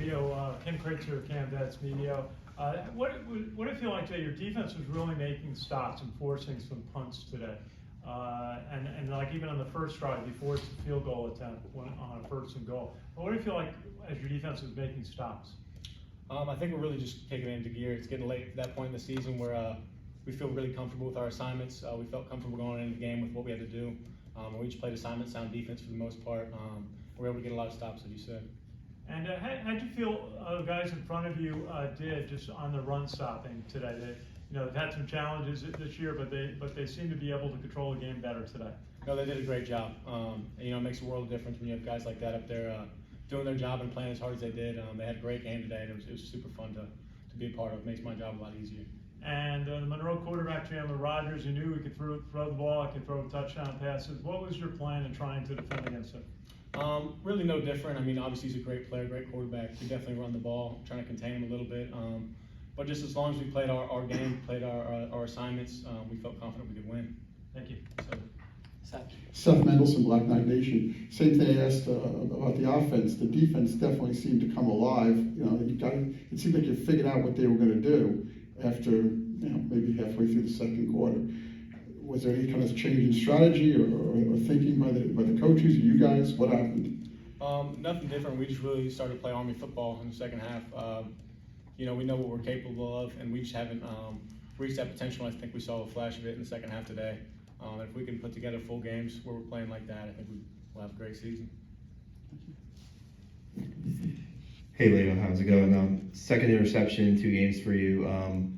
Leo, Ken Kritzer, Cam Vets Media. What do you feel like today? Your defense was really making stops and forcing some punts today. And like even on the first drive, you forced a field goal attempt on a 1st and goal. But what do you feel like as your defense was making stops? I think we're really just taking it into gear. It's getting late at that point in the season where we feel really comfortable with our assignments. We felt comfortable going into the game with what we had to do. We each played assignment sound defense for the most part. We're able to get a lot of stops, as you said. And how did you feel guys in front of you did just on the run stopping today? They've had some challenges this year, but they seem to be able to control the game better today. No, they did a great job. It makes a world of difference when you have guys like that up there doing their job and playing as hard as they did. They had a great game today, and it was super fun to be a part of. It makes my job a lot easier. And the Monroe quarterback, Chandler Rogers, you knew he could throw the ball, he could throw touchdown passes. What was your plan in trying to defend against him? Really no different. I mean, obviously he's a great player, great quarterback. We definitely run the ball, trying to contain him a little bit. But just as long as we played our game, played our assignments, we felt confident we could win. Thank you. Seth Mendelson, Black Knight Nation. Same thing I asked about the offense. The defense definitely seemed to come alive. It seemed like you figured out what they were going to do after maybe halfway through the second quarter. Was there any kind of change in strategy or thinking by the coaches or you guys? What happened? Nothing different. We just really started to play Army football in the second half. We know what we're capable of, and we just haven't reached that potential. I think we saw a flash of it in the second half today. If we can put together full games where we're playing like that, I think we'll have a great season. Hey Leo, how's it going? Second interception in 2 games for you.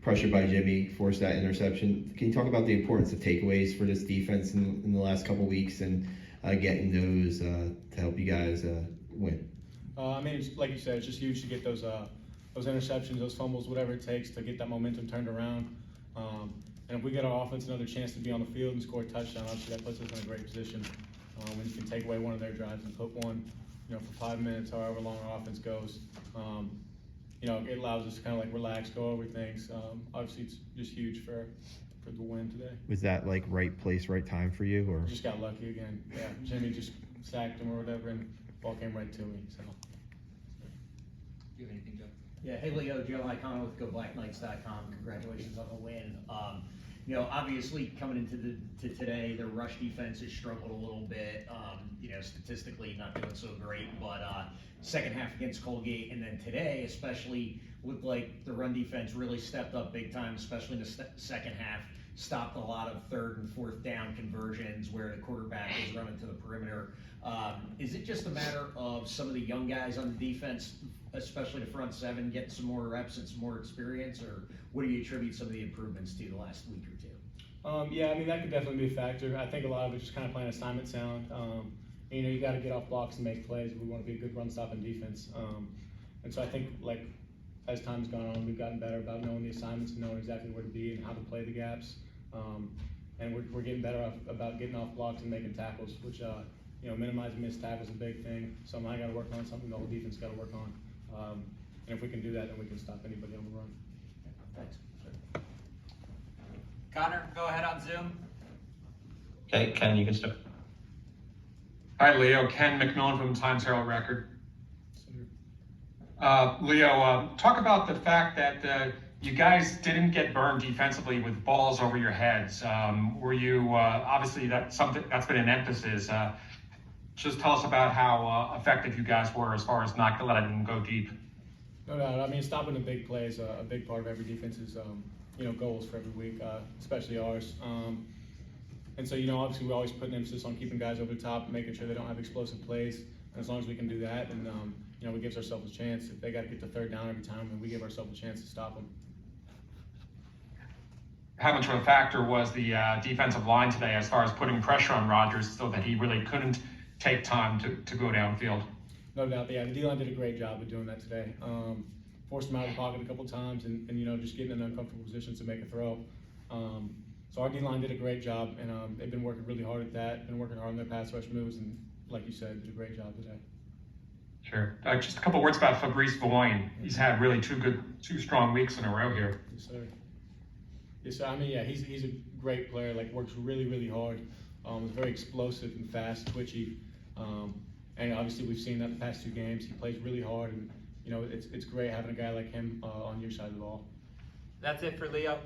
Pressured by Jimmy, forced that interception. Can you talk about the importance of takeaways for this defense in the last couple weeks and getting those to help you guys win? It's, like you said, it's just huge to get those interceptions, those fumbles, whatever it takes to get that momentum turned around. And if we get our offense another chance to be on the field and score a touchdown, obviously that puts us in a great position. When you can take away one of their drives and put one, for 5 minutes, however long our offense goes, it allows us to kind of like relax, go over things. Obviously, it's just huge for the win today. Was that like right place, right time for you, or? Just got lucky again. Yeah, Jimmy just sacked him or whatever, and the ball came right to me. So. Do you have anything, Joe? Yeah, hey Leo, Joe Icona with GoBlackKnights.com. Congratulations on the win. Obviously coming into today, the rush defense has struggled a little bit. Statistically not doing so great, but second half against Colgate, and then today especially looked like the run defense really stepped up big time, especially in the second half. Stopped a lot of 3rd and 4th down conversions where the quarterback was running to the perimeter. Is it just a matter of some of the young guys on the defense, especially the front 7, getting some more reps and some more experience, or what do you attribute some of the improvements to the last week or 2? That could definitely be a factor. I think a lot of it's just kind of playing assignment sound. You got to get off blocks and make plays. We want to be a good run-stopping defense. And so I think, like, as time's gone on, we've gotten better about knowing the assignments and knowing exactly where to be and how to play the gaps. And we're getting better about getting off blocks and making tackles, which, minimizing missed tackles is a big thing. Something I got to work on, something the whole defense got to work on. And if we can do that, then we can stop anybody on the run. Thanks. Connor, go ahead on Zoom. Okay, Ken, you can start. Hi, Leo. Ken McMillan from the Times Herald Record. Leo, talk about the fact that you guys didn't get burned defensively with balls over your heads. Were you, obviously that's been an emphasis. Just tell us about how effective you guys were as far as not letting them go deep. No doubt. Stopping the big plays, a big part of every defense's goals for every week, especially ours. And so, obviously we're always putting emphasis on keeping guys over the top and making sure they don't have explosive plays. And as long as we can do that, then, we give ourselves a chance. If they got to get to 3rd down every time, then we give ourselves a chance to stop them. How much of a factor was the defensive line today as far as putting pressure on Rodgers so that he really couldn't take time to go downfield? No doubt. The D-line did a great job of doing that today. Forced him out of the pocket a couple times and just getting in uncomfortable positions to make a throw. So our D-line did a great job, and they've been working really hard at that, been working hard on their pass rush moves, and like you said, did a great job today. Sure. Just a couple words about Fabrice Voine. He's had really 2 strong weeks in a row here. Yes, sir. Yes, sir. He's a great player. Works really, really hard. Is very explosive and fast, twitchy. And obviously we've seen that the past 2 games. He plays really hard and you know, it's great having a guy like him on your side of the ball. That's it for Leo.